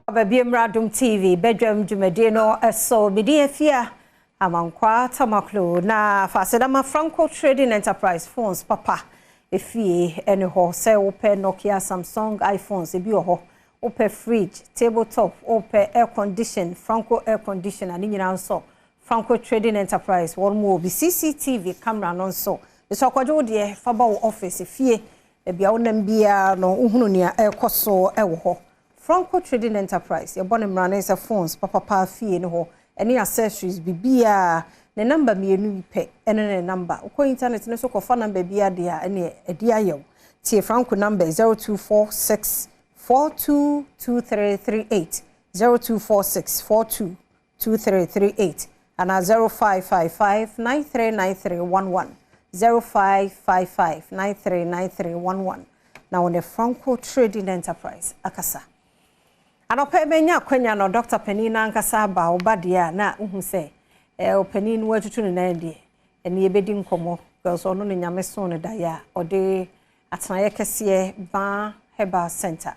Baah Adom TV Badwam Jumade no so medi afia amankwa tamaklo na fasedama Franco Trading Enterprise phones papa efie ene ho se ope Nokia Samsung iPhones ebi ho ope fridge tabletop ope air condition Franco air conditioner ani nyina nso Franco Trading Enterprise one more bi CCTV camera no nso so kwajo de faba wo office efie ebia wonam bia no uhunu nia ekoso ewo ho Franco Trading Enterprise, your bonnet runners of phones, papa fee no ho, any accessories, bibia, the number me a new pay, and a number. Uko internet no so phone number be a dear any a dear yo. Tia Franco number 0246 422338 0246 422338 and 0555 939311 0555 939311. Now on the Franco Trading Enterprise, Akasa. Anope menya kwanya no Dr. Penina nkasa ba obadia na uhu se openin watutu ne nandi ene yebedi nkomo because ono ne nyame so ne da ya ode atanaye kese Baah Herbal Center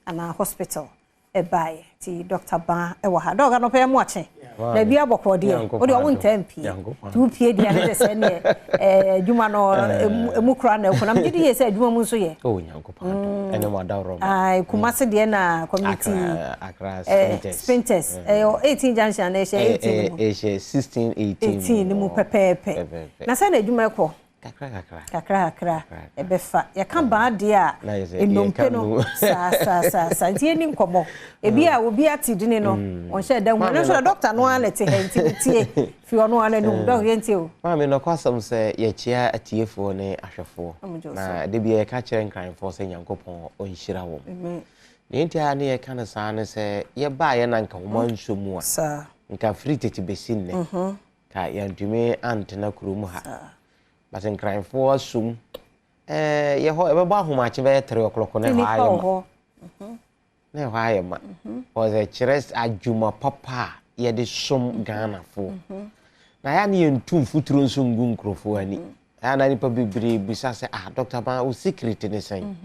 ana hospital ebaye ti Dr. Baah ewa ha doga no pe mu ache na bia bokode e ode o ntampi tu pie dia ne se ne djuma no emukura na ko na mjidi ye se djuma mu so ye nyankopa ene mo adawro ai kumase de na community Accra Sprinters 18 junction na she 18 ni mu pepepe na se na djuma ko kakra ebefa ya kan ba de a enompe no sa ntie ni nkomo ebi a obi atidini no on she da mu no so doctor no alete hentie fi ono ana no do yentie o ma me no kwasam se ye chia atiefo ne ahwefo na de bia ye ka kire nkranfo se nyankopon onhira wo ne ntia ne ye kan sa ne se ye ba ye na nka wo mansomu a sa nka free tete besin ne ka ya ntumi antena kurum ha but in crime for assume ye ho e be ba homache be 3 o'clock na ha na ha ya ma was a chires adwuma papa ye de som Ghana fo na ya ne entum futuro nso ngu nkrofo ani ya na nipa bibire bisa se Dr. Baah o secret ne sen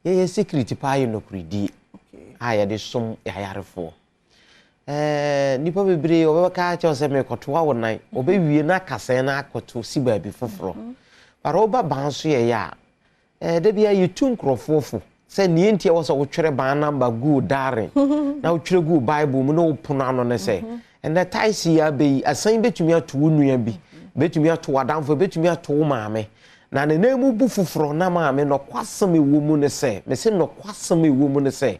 ye secret pa ye no kridi ya de som ya yarefo nipa bibire obeka cha se me kotoa wonan obewie na kase na akoto si ba bi foforo para oba banso ye ya de bia yitu nkrofofo se nie ntia wo so wo twere ban number good dare na wo twere good bible mu no opono ano ne se and the taisi ya be asan betumi ato nua bi betumi ato adamfo betumi ato maame na ne nemu bu foforo na maame no kwasam ewo mu ne se me se no kwasam ewo mu ne se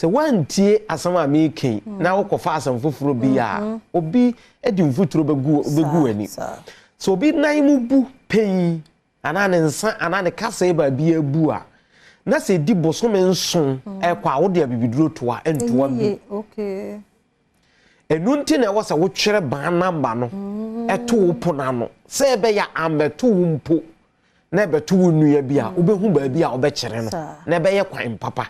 wantie asama meken na wokofa asam foforo bi a obi edi mfuturo begu ani so obi nan mu bu pen anane nsa anane kasa ba bi abu a na se di bosome nson ekwa wode abibiduro to a entoa bi okay enunti na wasa wo twere ban namba no eto wo pona no se be ya ameto wo mpo na beto wo nua bi a obehu ba bi a obekere no na be ye kwan papa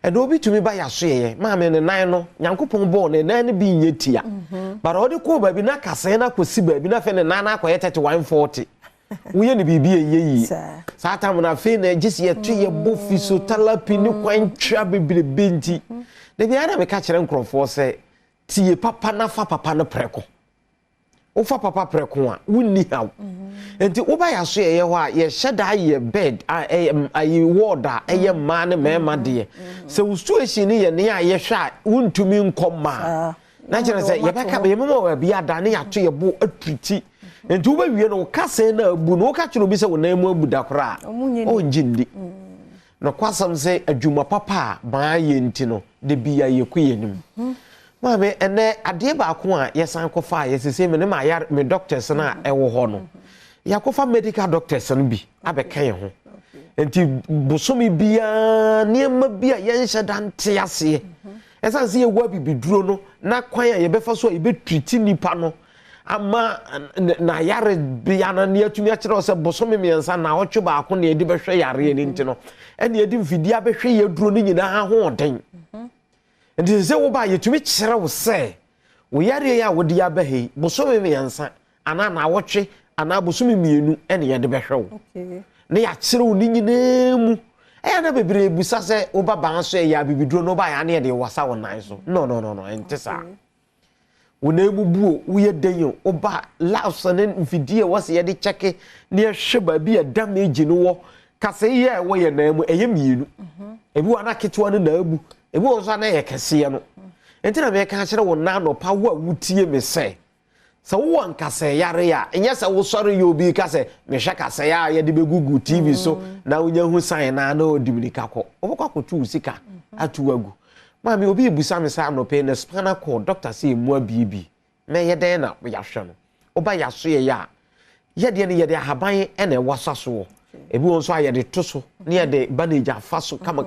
edo obi tumi ba ya so ye ma me ne nan no nyankopon bo ne nan ne bi nyetia bara odi ko ba bi na kase na kosi ba bi na fe ne nan na akoye 3140 uye ne bibi eyeyi sa tam na fe na gisi ye tu ye bofi so talapi ni kwan twa bebire benti de bi ara me ka kire nkrofo se tie papa na fa papa no preko o fa papa preko a wonni haw enti wo ba ya so ye ho a ye sheda ye bed ayi ward a ye ma ne mema de se wo situation ye ne a ye hwa wontumi nkoma na kire se ye beka be mema wa bia da ne ya to ye bo atwiti enti wo ba wie no ka se na abu no ka kire obi se wo na mu abu da kora o njindi no kwasam se adwuma papa ba ye enti no de bia ye ku ye nim mame ene ade ba ko a yesan kofa yesese me ne ma ya me doctors na ewo ho no yakofa medical doctors no bi abeka ye ho enti bosomi bia niema bia yenhye dante ase esan se ye wa bibiduro no na kwan a ye befa so ye betwiti nipa no ama na yare bia na ne atumi a kire se bosomi miensa na otwe ba ko na edi behwe yare ni nti no ene edi mfidi abehwe ye duro ni nyina ha ho den enti se wo ba yetumi kire wo se wo yare ya wo di abahe bosomi miensa ana na wotwe ana bosomi mienu ene ye de behwe wo ne ya kire wo ni nyina mu e na bebre busa se oba ban so ya bibiduro no ba ya na de wasa wonan so no entesa wona ebubuo uye denyo oba lausa ne mfidie wase ye de cheke ne hwe ba bi damage no wo kase ye wo ye na mu eye mienu ebi wana ketewa no na abu ebi wo so na ye kese no entina me ka kire wo na no pa wo awutie me se wo nkase yare ya enye se wo sori ye obi kase me hwe kase ya ye de begugu TV so na wonya hu san na na odiminika ko obokwa ko tu sika atu agu mami obi ebusa me sa no pe na spinal cord doctor say mu abibi na ye den na ya hwe no oba ya so ye ya ye de ne ye de haban e na wasa so ebi won so aye de to so ne ye de bandage afa so kama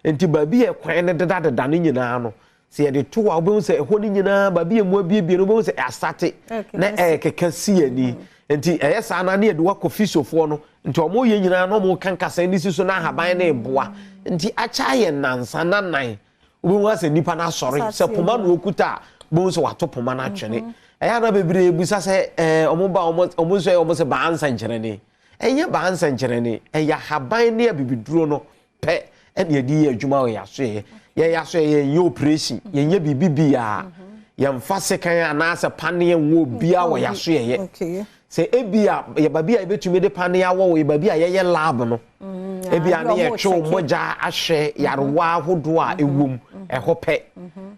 enti ba bi e kwan ne deda ne nyina no se ye de to wa obi se ho ne nyina ba bi mu abibi no obi se asate na keka si ani enti eye sa na ne ye de wa kofisofo no nti omo ye nyina no mo kankasa ni si so na haban na eboa nti acha ye nansa na nan obi wa se nipa na sori se poma no okuta bo so wato poma na twene eya na bebre ebusa se omo ba omo so omo se ba ansa nkyere ni enye ba ansa nkyere ni eya haban ne abibiduro no pe ene edi ye adwuma o ya so ye operation ye nye bibibia ye mfa sekan anase pane wo bia wo ya so ye se ebia ye babia ebetumi de pane awo ye babia ye lab no ebia ne ye twa moja ahwe yarwa hodo a ewom ehope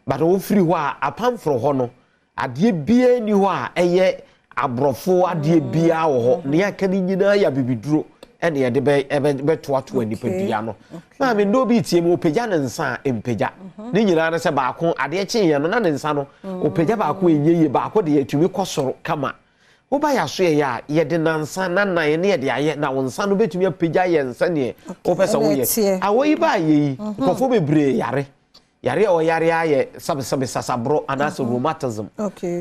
but wo free ho a apam fro ho no ade bia ni ho a eye abrofo ade bia wo ho ne aka ni nyina ya bibiduro ene ye de be toato anipadua no ma me ndo bi tie mo peja ne nsa empeja ne nyina na se baako ade kye ye no na ne nsa no opeja baako enyeye baako de yatumi kosoro kama oba ya so ya ye de nansa na nan ne ye de aye na wonsa no betumi apagya ye nsa ne opesa wo ye awoyi ba ye kofo bebre yare o yare aye sabe sasabro anase rheumatism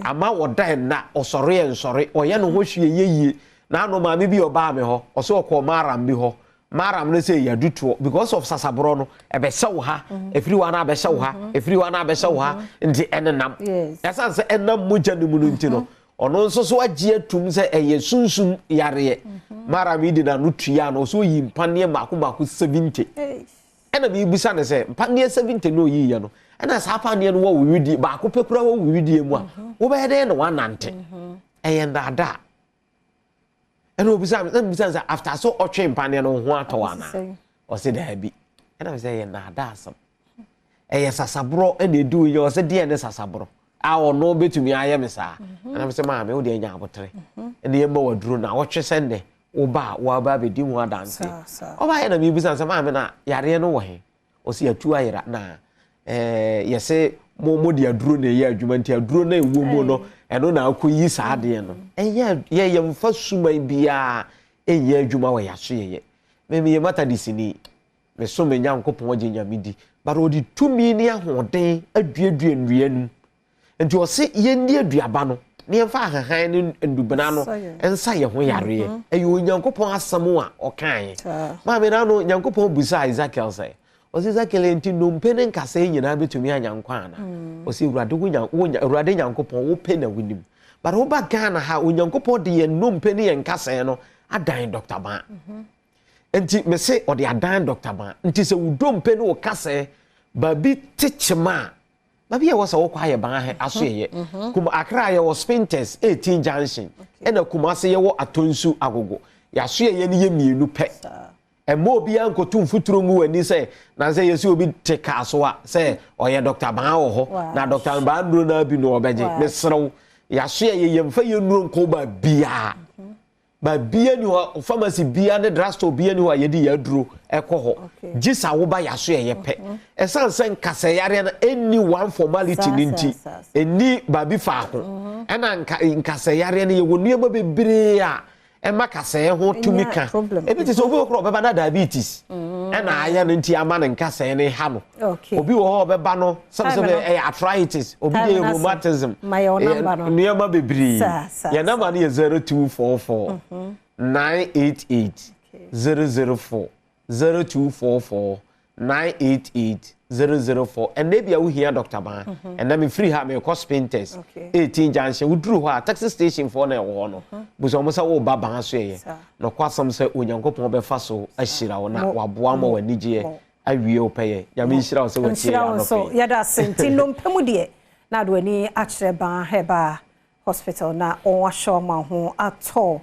ama wodan na osore ye nsore oye no hwehwe yeye na no ma me bi oba me ho oso ko maram bi ho maram ne say ya duto because of sasabro no ebe sew ha efiri wa na abe sew ha efiri wa na abe sew ha ndi enenam esan se enam moja ne mu no nti no ono nso so agye atum se eye sunsum yare mara mi di na nutua no so yi mpane mako 70 ena bi busa ne se mpane 70 no yi ya no ena sa pane no wo widi baako pekura wo widi mu a wo be de no wanante eye ndada ena obisa se after so otwe mpane no ho atowana o se da bi ena se eye ndada asam eye sasabro ena edu ye o se de ne sasabro awo no betumi aye me sa ana me se ma me wo de nya abotre ene ye ma waduro na wo twe sende wo ba be di mu adanse o ba ye na me bisa se ma me na yare no wo he o se atu ayira na ye se mo de aduro na ye adwuma nti aduro na ewo mu no eno na akoyi sa ade no ye mfa suman bia ye adwuma wo ya so ye me ye mata disini me so me nyankopon agye nyamedi but odi tumi ni ahoden aduadua nnuanu nti o se ye ndi aduaba no ne yemfa ahahan ne ndubana no ensa ye ho yare eyo onyankopon asam a okan ma me na no nyankopon busa Ezekiel say o se Ezekiel enti no mpene nkasa nyina betumi anyankwa ana o se urade nyankopon wo pe na winim but wo ba Ghana ha onyankopon de ye no mpene ye nkasa no adan Dr. Ba enti me se o de adan Dr. Ba enti se wo mpene wo kasa ba bi tichema babi ya wasa wokwa ye ban aso ye kuma Accra ye wo Spinters 18 junction ena kuma se ye wo Atonsu agogo ya so ye ne ye mienu pe emo obi ankotu mfuturo mu wani se na se ye si obi teka so a se oye Dr. Ban wo ho na Dr. Ban nduro na bi no obeje mesrew ya so ye yemfa ye nuro nko ba bia ba bia ni ho pharmacy bia ne drugstore bia ni ho yedi ya duro ekoho gisa wo ba ya so ye pe esanse nkase yare na any one formality ninti eni ba bi fa ho ena nkase yare na ye wonu eba bebre a ema kase ho tumika ebiti so obi okro beba na diabetes ena aya no nti ama ne nkase ne ha no obi wo ho beba no some arthritis obi de rheumatism niema bebre ya number ne 0244 988 004 0244 988-004 and maybe I will hear Dr. Baah and then me free have me cost pain test 18 junction we drew her taxi station for na wo but almost wo ba ban so ye no kwasam say onyankopon be fa so ahira wo na waboa ma wani je awie opeye ya me hira wo se wo tie ya no so ya da senti no mpemu de na do ani akire Baah Herbal hospital na on wa show ma ho ato